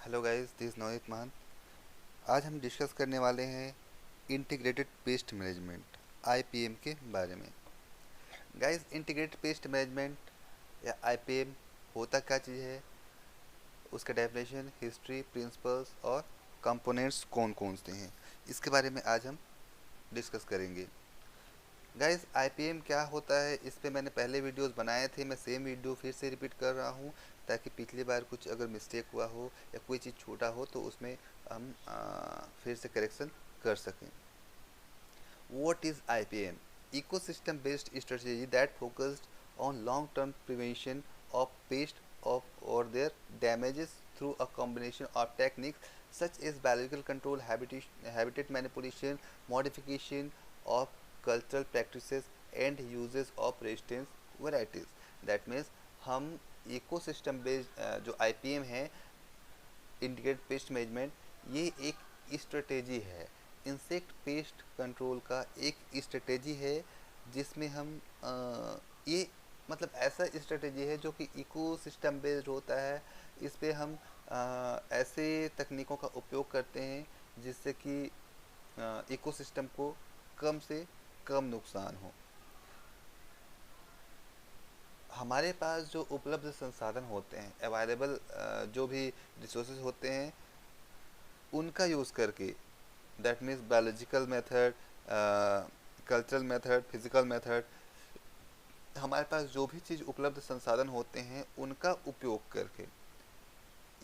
Hello guys, this Navneet मान। आज हम डिस्कस करने वाले हैं इंटीग्रेटेड पेस्ट मैनेजमेंट आईपीएम के बारे में। गाइस, इंटीग्रेटेड पेस्ट मैनेजमेंट या आईपीएम होता क्या चीज़ है, उसका डेफिनेशन, हिस्ट्री, प्रिंसिपल्स और कंपोनेंट्स कौन कौन से हैं, इसके बारे में आज हम डिस्कस करेंगे। गाइस, आईपीएम क्या होता है, इस पे मैंने पहले वीडियोस बनाए थे। मैं सेम वीडियो फिर से रिपीट कर रहा हूँ ताकि पिछली बार कुछ अगर मिस्टेक हुआ हो या कोई चीज़ छूटा हो तो उसमें हम फिर से करेक्शन कर सकें। What is IPM? Ecosystem based strategy that focused on long term prevention of pest of or their damages through a combination of techniques such as biological control, habitat manipulation, modification of cultural practices and uses of resistance varieties. That means हम ecosystem based जो IPM है, integrated pest management, ये एक strategy है, insect pest control का एक strategy है जिसमें हम ये मतलब ऐसा स्ट्रेटेजी है जो कि इकोसिस्टम बेस्ड होता है। इस पे हम ऐसे तकनीकों का उपयोग करते हैं जिससे कि इकोसिस्टम को कम से कम नुकसान हो। हमारे पास जो उपलब्ध संसाधन होते हैं, अवेलेबल जो भी रिसोर्सेज होते हैं, उनका यूज़ करके, that means biological method, cultural method, physical method, हमारे पास जो भी चीज़ उपलब्ध संसाधन होते हैं उनका उपयोग करके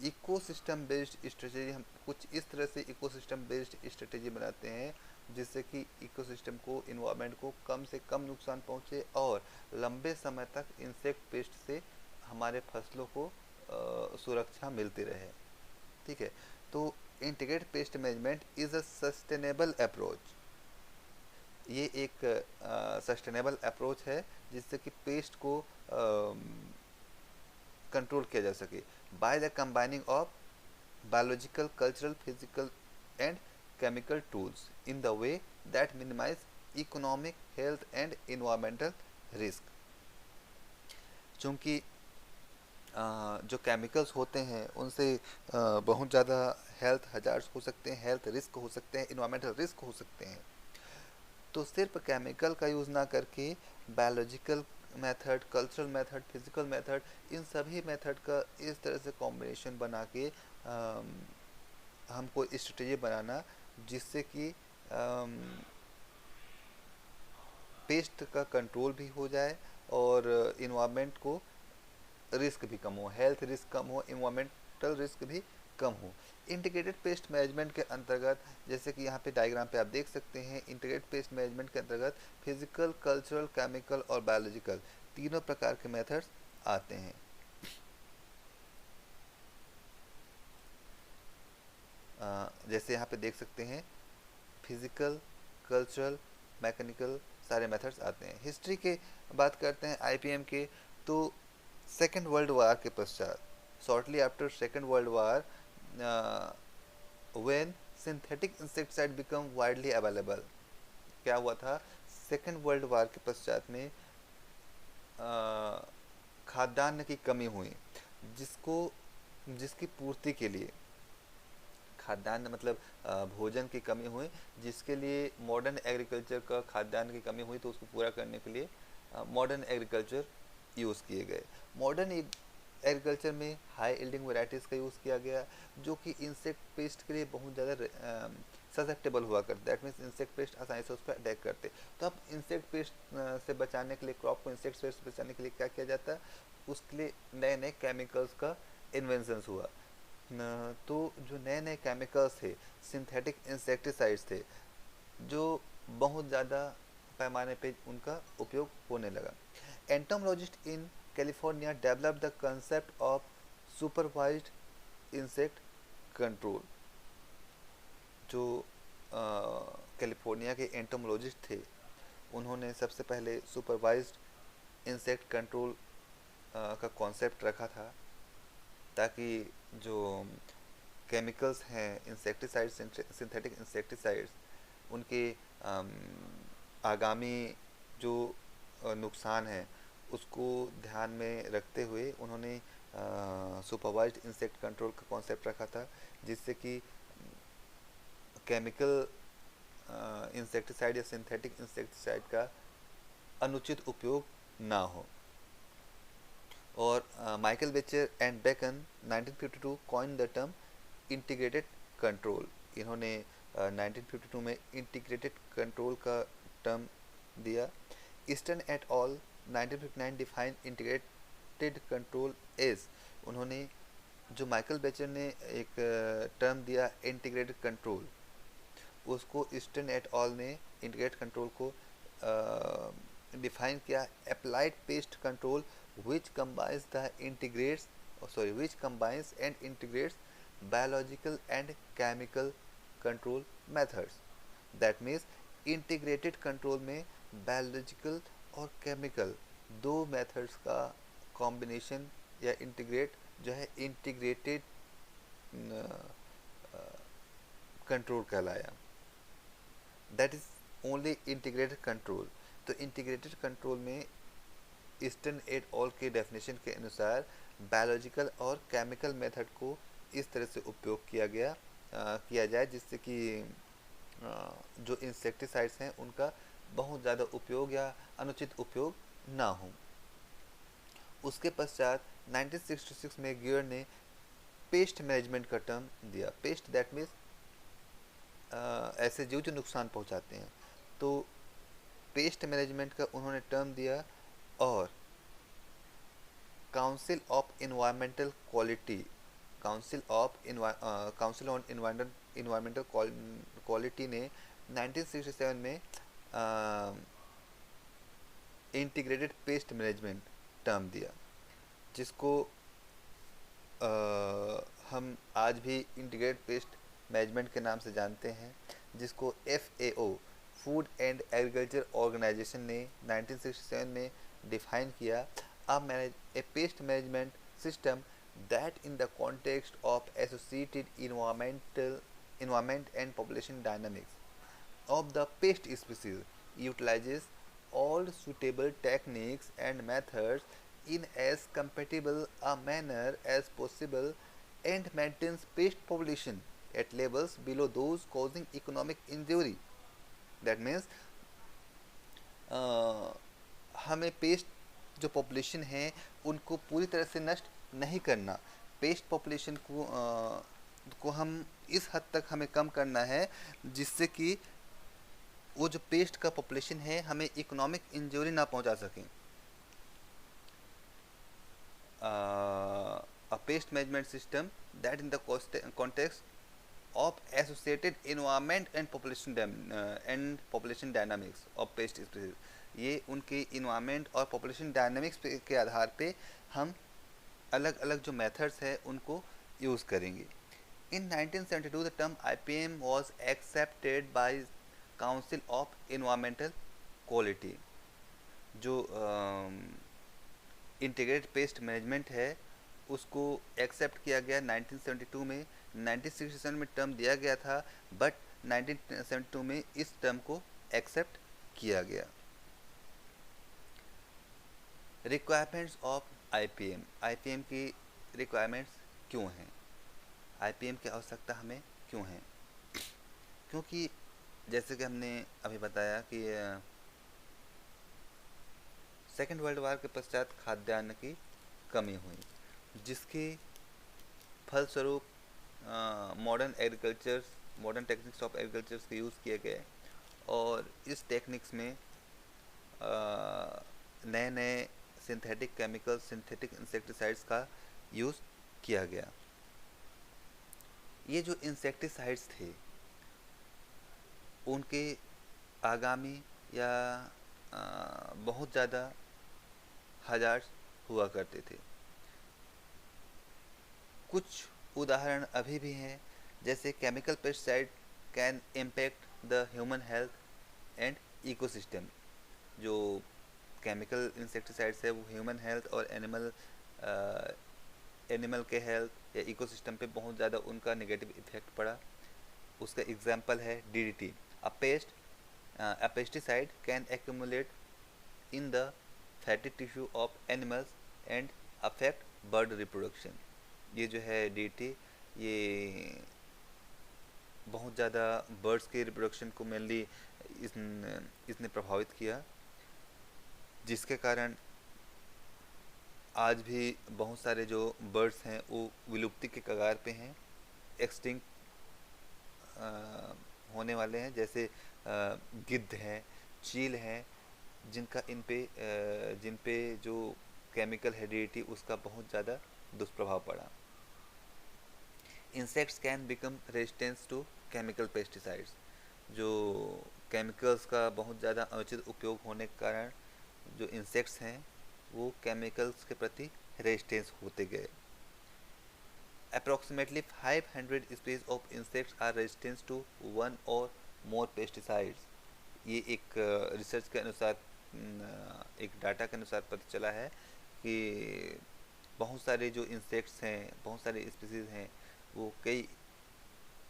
इकोसिस्टम बेस्ड स्ट्रेटेजी, हम कुछ इस तरह से इकोसिस्टम बेस्ड स्ट्रेटेजी बनाते हैं जिससे कि इकोसिस्टम को, इन्वायरमेंट को कम से कम नुकसान पहुंचे और लंबे समय तक इंसेक्ट पेस्ट से हमारे फसलों को सुरक्षा मिलती रहे। ठीक है, तो integrated pest management is a sustainable approach. ये एक सस्टेनेबल अप्रोच है जिससे कि पेस्ट को कंट्रोल किया जा सके by the combining of biological, cultural, physical and chemical tools in the way that minimize economic, health and environmental risk। चूँकि जो केमिकल्स होते हैं उनसे बहुत ज़्यादा हेल्थ हजार्ड्स हो सकते हैं, हेल्थ रिस्क हो सकते हैं, इन्वायरमेंटल रिस्क हो सकते हैं। तो सिर्फ केमिकल का यूज़ ना करके biological method, cultural method, physical method, इन सभी मेथड का इस तरह से कॉम्बिनेशन बना के हमको स्ट्रेटेजी बनाना जिससे कि पेस्ट का कंट्रोल भी हो जाए और इन्वायरमेंट को रिस्क भी कम हो, हेल्थ रिस्क कम हो, इन्वायरमेंटल रिस्क भी कम हो। इंटीग्रेटेड पेस्ट मैनेजमेंट के अंतर्गत, जैसे कि यहाँ पे डायग्राम पे आप देख सकते हैं, इंटीग्रेटेड पेस्ट मैनेजमेंट के अंतर्गत फिजिकल, कल्चरल, केमिकल और बायोलॉजिकल तीनों प्रकार के मेथड्स आते हैं। जैसे यहाँ पे देख सकते हैं, फिजिकल, कल्चरल, मैकेनिकल सारे मेथड्स आते हैं। हिस्ट्री के बात करते हैं आईपीएम के, तो सेकेंड वर्ल्ड वार के पश्चात, shortly after second world war, when synthetic insecticide become widely available, क्या हुआ था, सेकेंड वर्ल्ड वार के पश्चात में खाद्यान्न की कमी हुई, जिसको जिसकी पूर्ति के लिए, खाद्यान्न मतलब भोजन की कमी हुई, जिसके लिए मॉडर्न एग्रीकल्चर का, खाद्यान्न की कमी हुई तो उसको पूरा करने के लिए मॉडर्न एग्रीकल्चर यूज़ किए गए। मॉडर्न एग्रीकल्चर में हाई यील्डिंग वैरायटीज़ का यूज़ किया गया जो कि इंसेक्ट पेस्ट के लिए बहुत ज़्यादा ससेप्टेबल हुआ करते, दैट मीन्स इंसेक्ट पेस्ट आसानी से उस पर अटैक करते। तो अब इंसेक्ट पेस्ट से बचाने के लिए, क्रॉप को इंसेक्ट पेस्ट से बचाने के लिए क्या किया जाता है, उसके लिए नए नए केमिकल्स का इन्वेंशंस हुआ। तो जो नए नए केमिकल्स थे, सिंथेटिक इंसेक्टिसाइड्स थे, जो बहुत ज़्यादा पैमाने पे उनका उपयोग होने लगा। Entomologist in California develop the concept of supervised insect control. जो कैलिफोर्निया के एंटोमोलॉजिस्ट थे, उन्होंने सबसे पहले सुपरवाइज्ड इंसेक्ट कंट्रोल का कॉन्सेप्ट रखा था ताकि जो केमिकल्स हैं, इंसेक्टिसाइड्स, सिंथेटिक इंसेक्टिसाइड्स, उनके आगामी जो नुकसान है उसको ध्यान में रखते हुए उन्होंने सुपरवाइज्ड इंसेक्ट कंट्रोल का कॉन्सेप्ट रखा था, जिससे कि केमिकल इंसेक्टिसाइड या सिंथेटिक इंसेक्टिसाइड का अनुचित उपयोग ना हो। और Michael Becher and Bacon 1952 coin the term integrated control. इन्होंने 1952 में इंटीग्रेटेड कंट्रोल का टर्म दिया। Stern et al 1959 define integrated control as, उन्होंने जो माइकल बेचर ने एक टर्म दिया इंटीग्रेटेड कंट्रोल, उसको ईस्टर्न एट ऑल ने इंटीग्रेटेड कंट्रोल को डिफाइन किया applied pest control which combines the integrates which combines and integrates biological and chemical control methods। that means integrated control में biological और chemical दो methods का combination या integrate जो है integrated control कहलाया। that is only integrated control। तो integrated control में ईस्टर्न एट ऑल के डेफिनेशन के अनुसार बायोलॉजिकल और केमिकल मेथड को इस तरह से उपयोग किया जाए जिससे कि जो इंसेक्टिसाइड्स हैं उनका बहुत ज़्यादा उपयोग या अनुचित उपयोग ना हो। उसके पश्चात 1966 में गियर ने पेस्ट मैनेजमेंट का टर्म दिया। पेस्ट दैट मीन्स ऐसे जीव जो नुकसान पहुंचाते हैं, तो पेस्ट मैनेजमेंट का उन्होंने टर्म दिया। और council of environmental quality council on environmental quality ने 1967 में इंटीग्रेटेड पेस्ट मैनेजमेंट टर्म दिया, जिसको हम आज भी इंटीग्रेटेड पेस्ट मैनेजमेंट के नाम से जानते हैं, जिसको FAO food and agriculture organisation ने 1967 में डिफाइन किया। A pest management system that in the context of associated environment and population dynamics of the pest species utilizes all suitable techniques and methods in as compatible a manner as possible and maintains pest population at levels below those causing economic injury। that means हमें paste जो population है उनको पूरी तरह से नष्ट नहीं करना। पेस्ट पॉपुलेशन को हम इस हद तक हमें कम करना है जिससे कि वो जो पेस्ट का पॉपुलेशन है हमें इकोनॉमिक इंजरी ना पहुंचा सकें। A pest management system that in the context of associated environment and population dynamics of pest species, ये उनके इन्वायरमेंट और पॉपुलेशन डायनामिक्स के आधार पे हम अलग अलग जो मेथड्स है उनको यूज़ करेंगे। इन 1972 the term IPM was accepted by council of environmental quality. जो इंटीग्रेटेड पेस्ट मैनेजमेंट है उसको एक्सेप्ट किया गया 1972 में। 1967 में टर्म दिया गया था, बट 1972 में इस टर्म को एक्सेप्ट किया गया। Requirements of IPM। IPM की रिक्वायरमेंट्स क्यों हैं? IPM की आवश्यकता हमें क्यों है? क्योंकि जैसे कि हमने अभी बताया कि सेकेंड वर्ल्ड वार के पश्चात खाद्यान्न की कमी हुई, जिसके फलस्वरूप मॉडर्न टेक्निक्स ऑफ एग्रीकल्चर्स के यूज़ किए गए और इस टेक्निक्स में नए नए सिंथेटिक केमिकल्स, सिंथेटिक इंसेक्टिसाइड्स का यूज़ किया गया। ये जो इंसेक्टिसाइड्स थे उनके आगामी या बहुत ज़्यादा हजार्ड्स हुआ करते थे। कुछ उदाहरण अभी भी हैं, जैसे chemical pesticide can impact the human health and ecosystem. जो केमिकल इंसेक्टिसाइड्स है वो ह्यूमन हेल्थ और एनिमल के हेल्थ या इकोसिस्टम पे बहुत ज़्यादा उनका नेगेटिव इफेक्ट पड़ा। उसका एग्जांपल है DDT। A pesticide can accumulate in the fatty tissue of animals and affect bird reproduction. ये जो है डीटी, ये बहुत ज़्यादा बर्ड्स के रिप्रोडक्शन को मेनली इसने प्रभावित किया, जिसके कारण आज भी बहुत सारे जो बर्ड्स हैं वो विलुप्ति के कगार पे हैं, एक्सटिंक्ट होने वाले हैं। जैसे गिद्ध हैं, चील हैं, जिन पे जो केमिकल हेरिडिटी उसका बहुत ज़्यादा दुष्प्रभाव पड़ा। Insects can become resistance to chemical pesticides. जो केमिकल्स का बहुत ज़्यादा अनुचित उपयोग होने के कारण जो इंसेक्ट्स हैं वो केमिकल्स के प्रति रेजिस्टेंस होते गए। Approximately 500 species of insects are resistant to one or more pesticides। ये एक रिसर्च के अनुसार, एक डाटा के अनुसार पता चला है कि बहुत सारे जो इंसेक्ट्स हैं, बहुत सारे स्पीसीज हैं, वो कई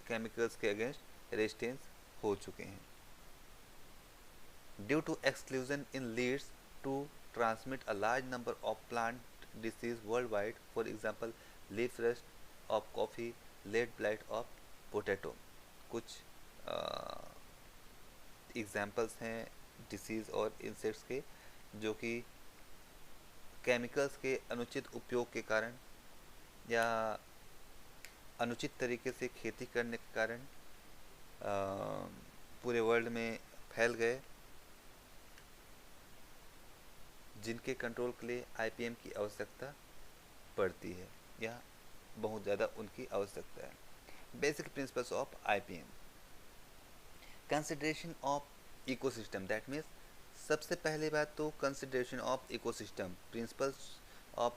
केमिकल्स के अगेंस्ट रेजिस्टेंस हो चुके हैं। Due to exclusion in leads to transmit a large number of plant disease world wide, for example leaf rust of coffee, late blight of potato. कुछ एग्जाम्पल्स हैं डिसीज़ और इंसेक्ट्स के, जो कि केमिकल्स के अनुचित उपयोग के कारण या अनुचित तरीके से खेती करने के कारण पूरे वर्ल्ड में फैल गए, जिनके कंट्रोल के लिए आईपीएम की आवश्यकता पड़ती है या बहुत ज़्यादा उनकी आवश्यकता है। Basic principles of IPM. Consideration of ecosystem, that means सबसे पहले बात तो consideration of ecosystem. Principles of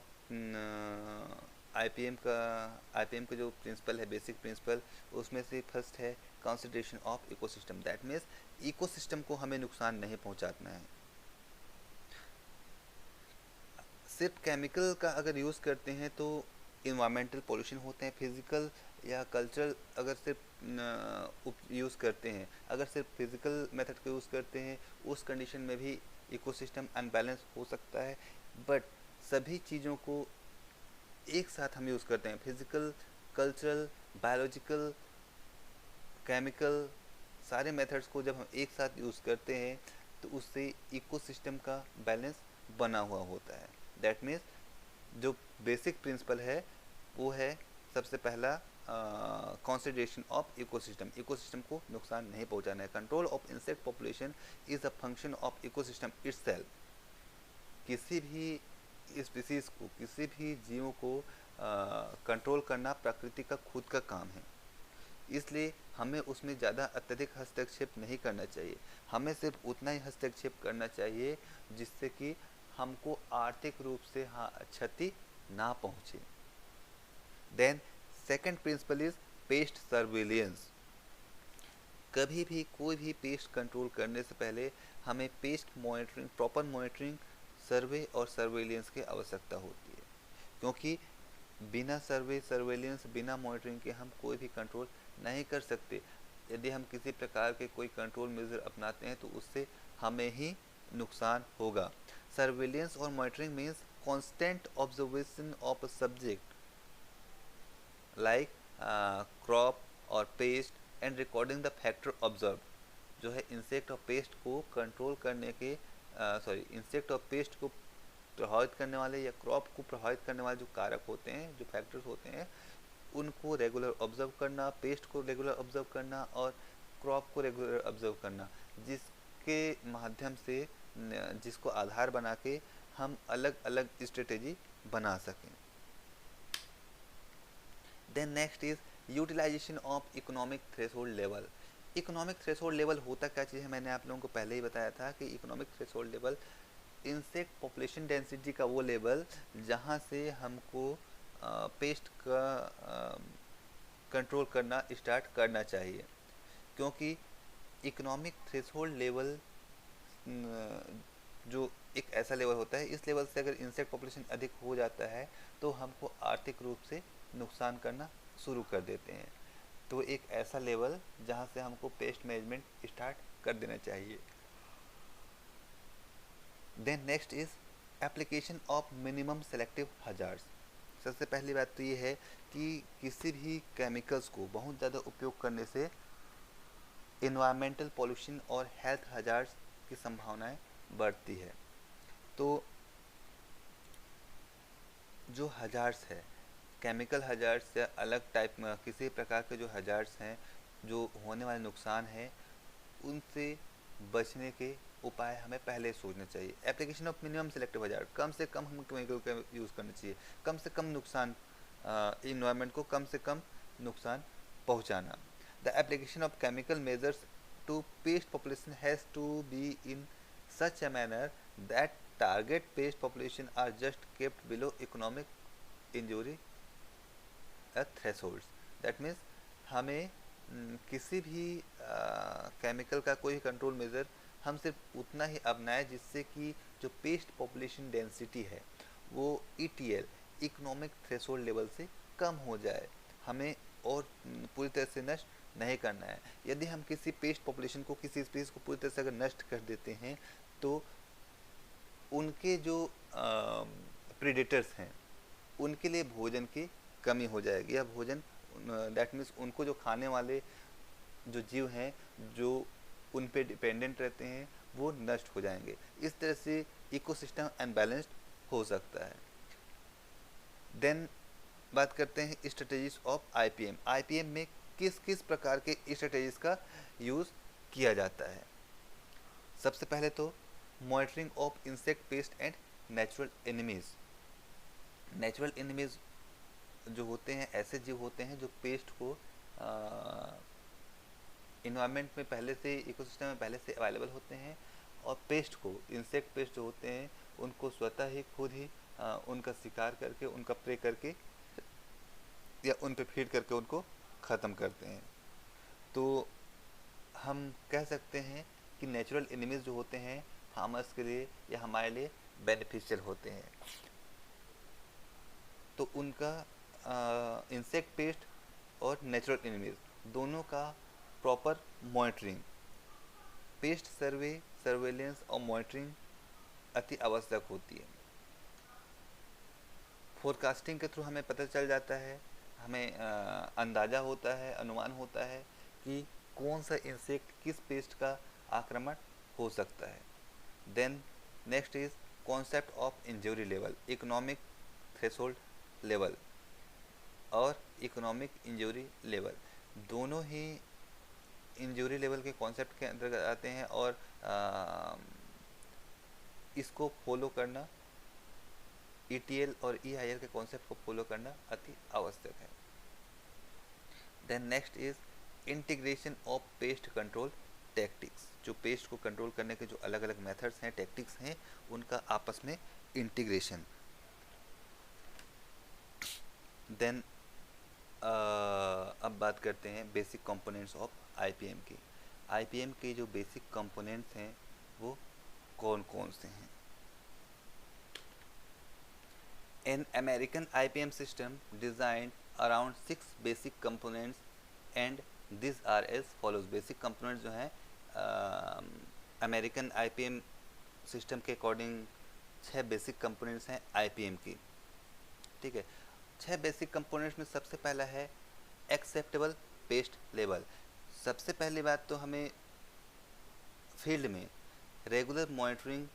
IPM का जो प्रिंसिपल है, बेसिक प्रिंसिपल, उसमें से फर्स्ट है consideration of ecosystem. That means ecosystem को हमें नुकसान नहीं पहुंचाना है। सिर्फ केमिकल का अगर यूज़ करते हैं तो इन्वायरमेंटल पोल्यूशन होते हैं। फिज़िकल या कल्चरल अगर सिर्फ यूज़ करते हैं, अगर सिर्फ फिज़िकल मेथड का यूज़ करते हैं, उस कंडीशन में भी इकोसिस्टम अनबैलेंस हो सकता है। बट सभी चीज़ों को एक साथ हम यूज़ करते हैं, फिज़िकल, कल्चरल, बायोलॉजिकल, केमिकल, सारे मेथड्स को जब हम एक साथ यूज़ करते हैं तो उससे इकोसिस्टम का बैलेंस बना हुआ होता है। दैट मीन्स जो बेसिक प्रिंसिपल है वो है सबसे पहला कंसिडरेशन ऑफ इकोसिस्टम। इकोसिस्टम को नुकसान नहीं पहुंचाना है। Control of insect population is a function of ecosystem itself. किसी भी स्पीसीज को, किसी भी जीवों को कंट्रोल करना प्रकृति का खुद का काम है, इसलिए हमें उसमें ज़्यादा अत्यधिक हस्तक्षेप नहीं करना चाहिए। हमें सिर्फ उतना ही हस्तक्षेप करना चाहिए जिससे कि हमको आर्थिक रूप से क्षति ना पहुँचे। Then second principle is pest surveillance. कभी भी कोई भी पेस्ट कंट्रोल करने से पहले हमें पेस्ट मॉनिटरिंग, प्रॉपर मॉनिटरिंग, सर्वे और सर्वेलियंस की आवश्यकता होती है, क्योंकि बिना सर्वे, सर्वेलियंस, बिना मॉनिटरिंग के हम कोई भी कंट्रोल नहीं कर सकते। यदि हम किसी प्रकार के कोई कंट्रोल मेजर अपनाते हैं तो उससे हमें ही नुकसान होगा। सर्वेलियंस और monitoring means constant observation of a subject like crop और pest and recording the factor observe. जो है इंसेक्ट और पेस्ट को कंट्रोल करने के इंसेक्ट और पेस्ट को प्रभावित करने वाले या क्रॉप को प्रभावित करने वाले जो कारक होते हैं, जो फैक्टर्स होते हैं, उनको रेगुलर ऑब्जर्व करना, पेस्ट को रेगुलर ऑब्जर्व करना और क्रॉप को रेगुलर ऑब्जर्व करना, जिसके माध्यम से, जिसको आधार बना के हम अलग अलग स्ट्रेटेजी बना सकें। Then next is utilisation of economic threshold level. Economic threshold level होता क्या चीज़ है, मैंने आप लोगों को पहले ही बताया था कि economic threshold level insect population density का वो लेवल जहाँ से हमको पेस्ट का कंट्रोल करना स्टार्ट करना चाहिए। क्योंकि इकोनॉमिक थ्रेशोल्ड लेवल जो एक ऐसा लेवल होता है, इस लेवल से अगर इंसेक्ट पॉपुलेशन अधिक हो जाता है तो हमको आर्थिक रूप से नुकसान करना शुरू कर देते हैं। तो एक ऐसा लेवल जहाँ से हमको पेस्ट मैनेजमेंट स्टार्ट कर देना चाहिए। Then next is application of minimum selective hazards. सबसे पहली बात तो ये है कि किसी भी केमिकल्स को बहुत ज़्यादा उपयोग करने से इन्वायरमेंटल पॉल्यूशन और हेल्थ हजार्ड्स की संभावनाएं बढ़ती है। तो जो हजार्ड्स है, केमिकल हजार्ड्स या अलग टाइप में किसी प्रकार के जो हजार्ड्स हैं, जो होने वाले नुकसान है, उनसे बचने के उपाय हमें पहले सोचना चाहिए। Application of minimum selective hazard, कम से कम हम केमिकल का यूज़ करना चाहिए, कम से कम नुकसान, इन्वायरमेंट को कम से कम नुकसान पहुंचाना। The application of chemical measures to pest population has to be in such a manner that target pest population are just kept below economic injury thresholds. That means हमें किसी भी केमिकल का कोई कंट्रोल मेज़र हम सिर्फ उतना ही अपनाएं जिससे कि जो पेस्ट पॉपुलेशन डेंसिटी है वो ETL, इकोनॉमिक थ्रेशोल्ड लेवल से कम हो जाए। हमें और पूरी तरह से नष्ट नहीं करना है। यदि हम किसी पेस्ट पॉपुलेशन को, किसी स्पीसीज को पूरी तरह से अगर नष्ट कर देते हैं तो उनके जो प्रेडेटर्स हैं उनके लिए भोजन की कमी हो जाएगी, या भोजन, दैट मीन्स उनको जो खाने वाले जो जीव हैं जो उन पे डिपेंडेंट रहते हैं वो नष्ट हो जाएंगे। इस तरह से इकोसिस्टम अनबैलेंस्ड हो सकता है। देन बात करते हैं स्ट्रेटेजीज ऑफ IPM। IPM में किस किस प्रकार के स्ट्रेटेजीज का यूज़ किया जाता है। सबसे पहले तो monitoring of insect pest and natural enemies. Natural enemies जो होते हैं ऐसे जीव होते हैं जो पेस्ट को इन्वायरमेंट में पहले से, इकोसिस्टम में पहले से अवेलेबल होते हैं, और पेस्ट को, इंसेक्ट पेस्ट जो होते हैं उनको स्वतः ही खुद ही उनका शिकार करके, उनका प्रे करके या उन पे फीड करके उनको ख़त्म करते हैं। तो हम कह सकते हैं कि नेचुरल एनिमीज जो होते हैं फार्मर्स के लिए या हमारे लिए बेनिफिशियल होते हैं। तो उनका इंसेक्ट पेस्ट और नेचुरल एनिमीज दोनों का प्रॉपर मॉनिटरिंग, पेस्ट सर्वे, सर्वेलेंस और मॉनिटरिंग अति आवश्यक होती है। फोरकास्टिंग के थ्रू हमें पता चल जाता है, हमें अंदाज़ा होता है, अनुमान होता है कि कौन सा इंसेक्ट किस पेस्ट का आक्रमण हो सकता है। Then next is concept of injury level, economic threshold level और इकोनॉमिक इंजरी लेवल, दोनों ही इंजरी लेवल के कॉन्सेप्ट के अंतर्गत आते हैं, और इसको फॉलो करना, ETL और EIL के कॉन्सेप्ट को फॉलो करना अति आवश्यक है। Then next is integration of pest control tactics, जो पेस्ट को कंट्रोल करने के जो अलग अलग मेथड्स हैं, टैक्टिक्स हैं, उनका आपस में इंटीग्रेशन। देन अब बात करते हैं बेसिक कंपोनेंट्स ऑफ IPM की। IPM के जो बेसिक कंपोनेंट्स हैं वो कौन कौन से हैं। An American IPM system designed around 6 basic components and these are as follows। basic components जो हैं अमेरिकन IPM सिस्टम के अकॉर्डिंग 6 बेसिक कंपोनेंट्स हैं IPM की, ठीक है। 6 बेसिक कंपोनेंट्स में सबसे पहला है एक्सेप्टेबल पेस्ट लेवल। सबसे पहली बात तो हमें फील्ड में रेगुलर मॉनिटरिंग,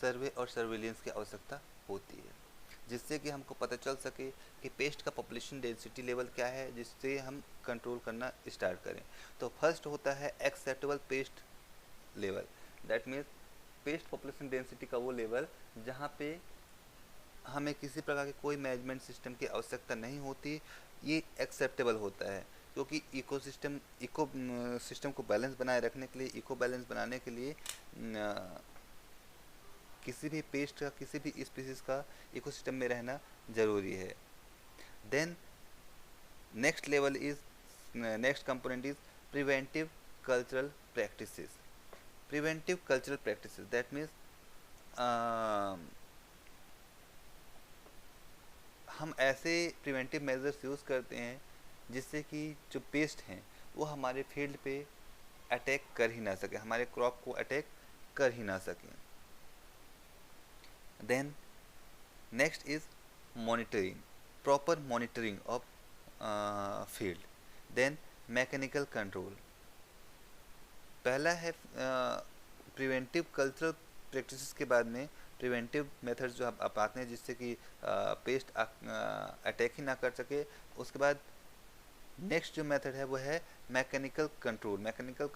सर्वे और सर्विलेंस की आवश्यकता होती है, जिससे कि हमको पता चल सके कि पेस्ट का पॉपुलेशन डेंसिटी लेवल क्या है, जिससे हम कंट्रोल करना स्टार्ट करें। तो फर्स्ट होता है acceptable paste level, that means paste population density का वो लेवल जहाँ पे हमें किसी प्रकार के कोई मैनेजमेंट सिस्टम की आवश्यकता नहीं होती, ये एक्सेप्टेबल होता है। क्योंकि इको सिस्टम को बैलेंस बनाए रखने के लिए, इको बैलेंस बनाने के लिए किसी भी पेस्ट का, किसी भी स्पीसीज का इकोसिस्टम में रहना ज़रूरी है। Then next level is, next component is preventive cultural practices. Preventive cultural practices that means हम ऐसे प्रिवेंटिव मेजर्स यूज़ करते हैं जिससे कि जो पेस्ट हैं वो हमारे फील्ड पे अटैक कर ही ना सके, हमारे क्रॉप को अटैक कर ही ना सकें। Then next is monitoring. Proper monitoring of field, then mechanical control. पहला है प्रिवेंटिव कल्चरल प्रैक्टिसेस के बाद में प्रिवेंटिव मेथड्स जो आप आते हैं जिससे कि पेस्ट अटैक ही ना कर सके। उसके बाद नेक्स्ट जो मेथड है वो है मैकेनिकल कंट्रोल। मैकेनिकल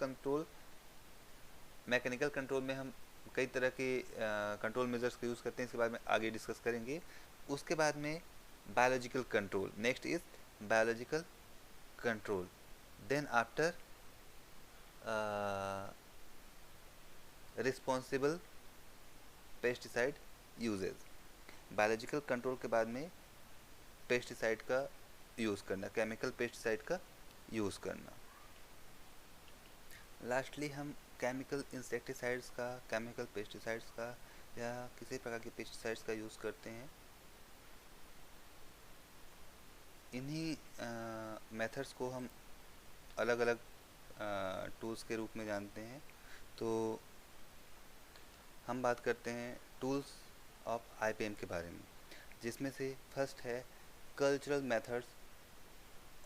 कंट्रोल में हम कई तरह के कंट्रोल मेजर्स का यूज़ करते हैं, इसके बाद में आगे डिस्कस करेंगे। उसके बाद में biological control, next is biological control. Then after responsible pesticide usage. Biological control के बाद में पेस्टिसाइड का यूज़ करना, केमिकल पेस्टिसाइड का यूज़ करना। लास्टली हम केमिकल इंसेक्टिसाइड्स का, केमिकल पेस्टिसाइड्स का या किसी प्रकार के पेस्टिसाइड्स का यूज़ करते हैं। इन्हीं मेथड्स को हम अलग अलग टूल्स के रूप में जानते हैं। तो हम बात करते हैं टूल्स ऑफ आईपीएम के बारे में, जिसमें से फर्स्ट है कल्चरल मेथड्स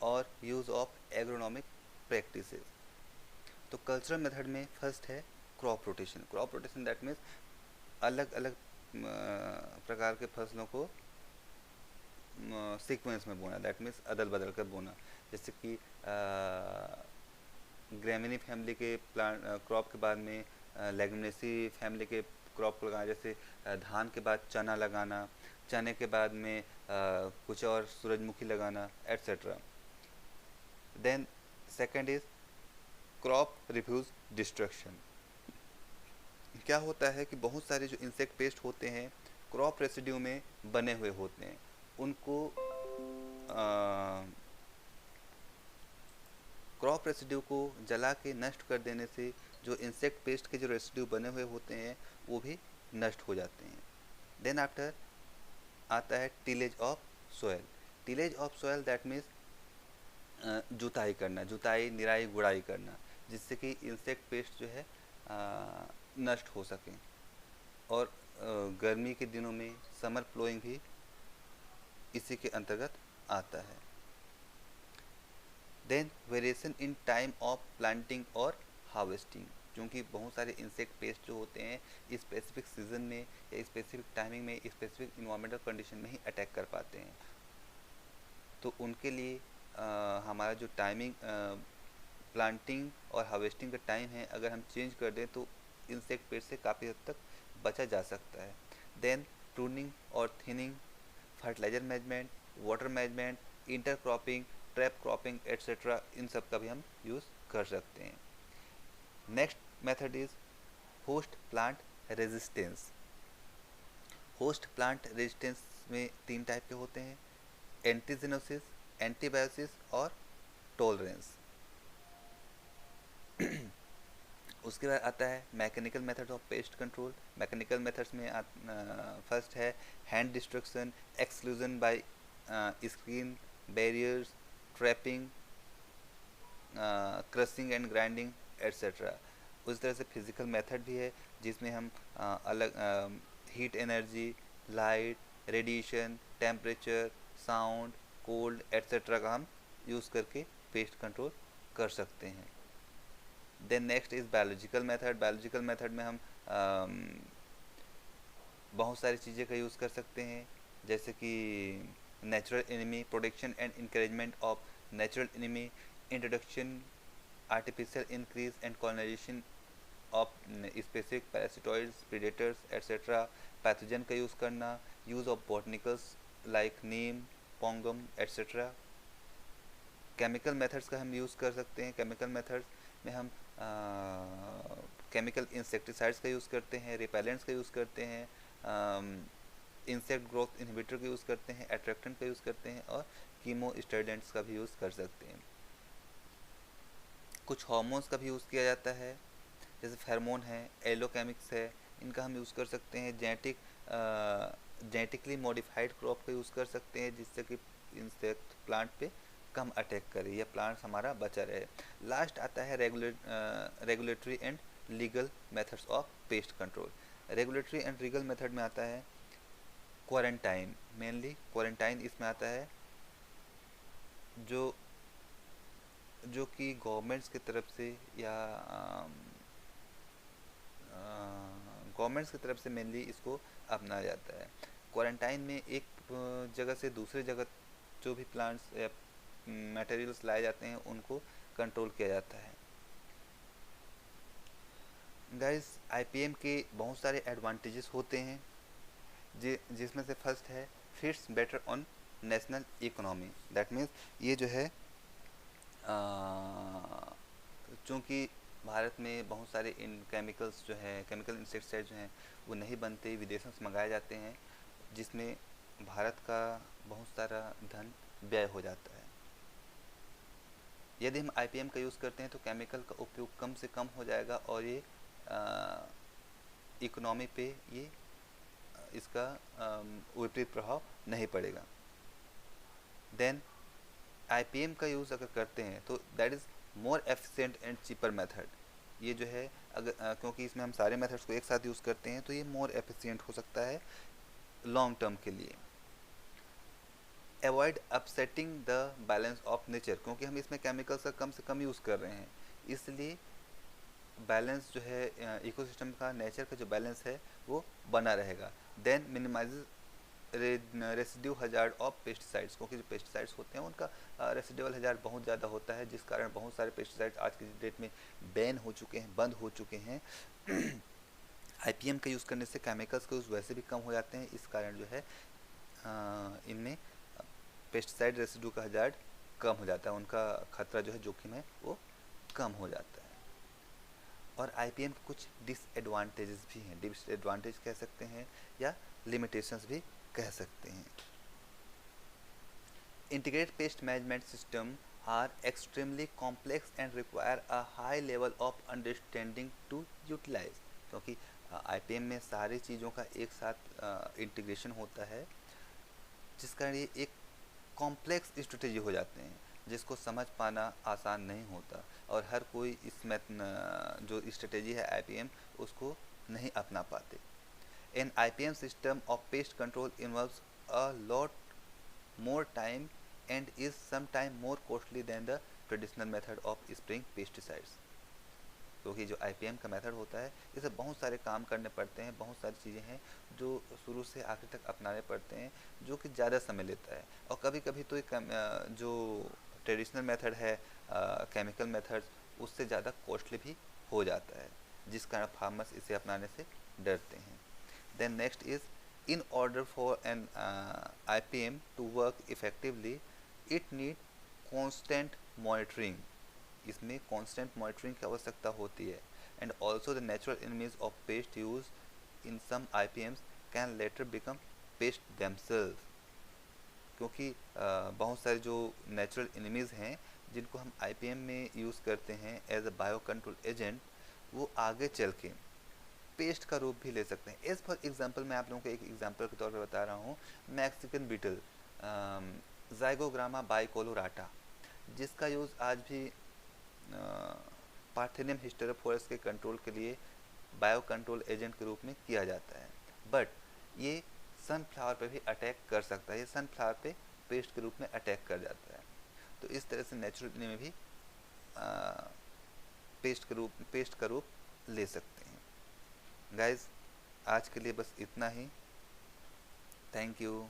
और यूज़ ऑफ एग्रोनॉमिक प्रैक्टिसेस। तो कल्चरल मेथड में फर्स्ट है crop rotation. Crop rotation that means अलग अलग प्रकार के फसलों को सीक्वेंस में बोना, दैट मीन्स अदल बदल कर बोना। जैसे कि ग्रेमिनी फैमिली के प्लांट क्रॉप के बाद में लेगुमिनेसी फैमिली के क्रॉप लगाना, जैसे धान के बाद चना लगाना, चने के बाद में कुछ और सूरजमुखी लगाना, etcetera. Then second is crop refuse destruction. क्या होता है कि बहुत सारे जो इंसेक्ट पेस्ट होते हैं क्रॉप रेसिड्यू में बने हुए होते हैं, उनको क्रॉप रेसिड्यू को जला के नष्ट कर देने से जो इंसेक्ट पेस्ट के जो रेसिड्यू बने हुए होते हैं वो भी नष्ट हो जाते हैं। देन आफ्टर आता है tillage of soil. Tillage of soil that means जुताई करना, जुताई निराई गुड़ाई करना, जिससे कि इंसेक्ट पेस्ट जो है नष्ट हो सकें। और गर्मी के दिनों में समर प्लोइंग भी इसी के अंतर्गत आता है। Then variation in time of planting और हार्वेस्टिंग, क्योंकि बहुत सारे इंसेक्ट पेस्ट जो होते हैं स्पेसिफिक सीजन में या स्पेसिफिक टाइमिंग में स्पेसिफिक इन्वायरमेंटल कंडीशन में ही अटैक कर पाते हैं। तो उनके लिए हमारा जो टाइमिंग प्लांटिंग और हार्वेस्टिंग का टाइम है अगर हम चेंज कर दें तो इंसेक्ट पेस्ट से काफ़ी हद तक बचा जा सकता है। देन प्रूनिंग और thinning, fertiliser management, water management, intercropping, trap cropping etcetera, इन सब का भी हम यूज़ कर सकते हैं। Next method is host plant resistance. Host plant resistance में 3 टाइप के होते हैं, एंटीजेनोसिस, एंटीबायोसिस और टॉलरेंस। उसके बाद आता है mechanical method of pest control. Mechanical methods में फर्स्ट है hand destruction, exclusion bye screen, barriers, trapping, crushing and grinding etcetera. उस तरह से फिजिकल मेथड भी है जिसमें हम अलग heat energy, light, radiation, temperature, sound, cold etcetera का हम यूज़ करके पेस्ट कंट्रोल कर सकते हैं। Then next is biological method. Biological method में हम बहुत सारी चीज़ें का यूज़ कर सकते हैं, जैसे कि natural enemy, protection and encouragement of natural enemy, introduction, artificial increase and colonisation of specific parasitoids, predators etcetera, pathogen का यूज़ करना, use of botanicals like neem, pongam etcetera. Chemical methods का हम यूज़ कर सकते हैं। केमिकल मेथड्स में हम केमिकल इंसेक्टिसाइड्स का यूज़ करते हैं, रिपेलेंट्स का यूज़ करते हैं, इंसेक्ट ग्रोथ इनहिबिटर का यूज़ करते हैं, एट्रैक्टेंट का यूज़ करते हैं और कीमोस्टेडेंट्स का भी यूज़ कर सकते हैं। कुछ हार्मोन्स का भी यूज़ किया जाता है, जैसे फेरोमोन है, एलोकेमिक्स है, इनका हम यूज़ कर सकते हैं। जेनेटिकली मॉडिफाइड क्रॉप का यूज़ कर सकते हैं जिससे कि इंसेक्ट प्लांट पे कम अटैक करे या प्लांट्स हमारा बचा रहे। लास्ट आता है regulatory and legal methods of pest control. Regulatory and legal method में आता है क्वारंटाइन, मेनली क्वारंटाइन इसमें आता है, जो जो कि गवर्नमेंट्स की तरफ से या गवर्नमेंट्स की तरफ से मेनली इसको अपनाया जाता है। क्वारंटाइन में एक जगह से दूसरे जगह जो भी प्लांट्स या मटेरियल्स लाए जाते हैं उनको कंट्रोल किया जाता है। गाइस, आईपीएम के बहुत सारे एडवांटेजेस होते हैं, जिसमें से फर्स्ट है fits better on national economy. That means ये जो है चूँकि भारत में बहुत सारे इन केमिकल्स जो है, केमिकल इंसेक्टिसाइड जो हैं वो नहीं बनते, विदेशों से मंगाए जाते हैं, जिसमें भारत का बहुत सारा धन व्यय हो जाता है। यदि हम आईपीएम का यूज़ करते हैं तो केमिकल का उपयोग कम से कम हो जाएगा और ये इकोनॉमी पे ये इसका विपरीत प्रभाव नहीं पड़ेगा। देन आईपीएम का यूज़ अगर करते हैं तो that is more efficient and cheaper method. ये जो है अगर क्योंकि इसमें हम सारे मेथड्स को एक साथ यूज़ करते हैं तो ये मोर एफिशिएंट हो सकता है लॉन्ग टर्म के लिए। Avoid upsetting the balance of nature, क्योंकि हम इसमें केमिकल्स का कम से कम यूज़ कर रहे हैं, इसलिए बैलेंस जो है इकोसिस्टम का, नेचर का जो बैलेंस है वो बना रहेगा। Then minimise residue hazard of pesticides, क्योंकि जो पेस्टिसाइड्स होते हैं उनका रेसिडुअल हजार्ड बहुत ज़्यादा होता है, जिस कारण बहुत सारे पेस्टिसाइड्स आज की डेट में बैन हो चुके हैं, बंद हो चुके हैं। आईपीएम का यूज़ करने से केमिकल्स का यूज़ वैसे भी कम हो जाते हैं, इस कारण जो है इनमें पेस्टिसाइड रेसिड्यू का हजार्ड कम हो जाता है, उनका खतरा जो है, जोखिम है, वो कम हो जाता है। और आईपीएम के कुछ डिसएडवांटेजेस भी हैं, डिसएडवांटेज कह सकते हैं या लिमिटेशंस भी कह सकते हैं। Integrated pest management system are extremely complex and require a high level of understanding to utilise, क्योंकि आईपीएम में सारी चीज़ों का एक साथ इंटीग्रेशन होता है, जिस कारण ये एक कॉम्प्लेक्स स्ट्रेटेजी हो जाते हैं, जिसको समझ पाना आसान नहीं होता और हर कोई इसमें जो स्ट्रेटेजी है आईपीएम उसको नहीं अपना पाते। An IPM system of pest control involves a lot more time and is sometime more costly than the traditional method of spraying pesticides, क्योंकि जो आईपीएम का मेथड होता है इसे बहुत सारे काम करने पड़ते हैं, बहुत सारी चीज़ें हैं जो शुरू से आखिर तक अपनाने पड़ते हैं, जो कि ज़्यादा समय लेता है। और कभी कभी तो एक जो ट्रेडिशनल मेथड है केमिकल मेथड, उससे ज़्यादा कॉस्टली भी हो जाता है, जिस कारण फार्मर्स इसे अपनाने से डरते हैं। Then next is, in order for an IPM to work effectively, it need constant monitoring. इसमें constant monitoring की आवश्यकता होती है। And also the natural enemies of pest use in some IPMs can later become pest themselves, क्योंकि बहुत सारे जो natural enemies हैं जिनको हम आईपीएम में यूज़ करते हैं as a bio control agent, वो आगे चल के पेस्ट का रूप भी ले सकते हैं। एज फॉर एग्जांपल मैं आप लोगों को एक एग्जांपल के तौर पर बता रहा हूँ, मैक्सिकन बीटल ज़ाइगोग्रामा बाइकोलोराटा, जिसका यूज़ आज भी पार्थेनियम हिस्टेरोफोरस के कंट्रोल के लिए बायो कंट्रोल एजेंट के रूप में किया जाता है, बट ये सनफ्लावर पे भी अटैक कर सकता है, ये सनफ्लावर पे पेस्ट के रूप में अटैक कर जाता है। तो इस तरह से नेचुरल में भी पेस्ट का रूप ले सकते हैं। गाइज, आज के लिए बस इतना ही। Thank you.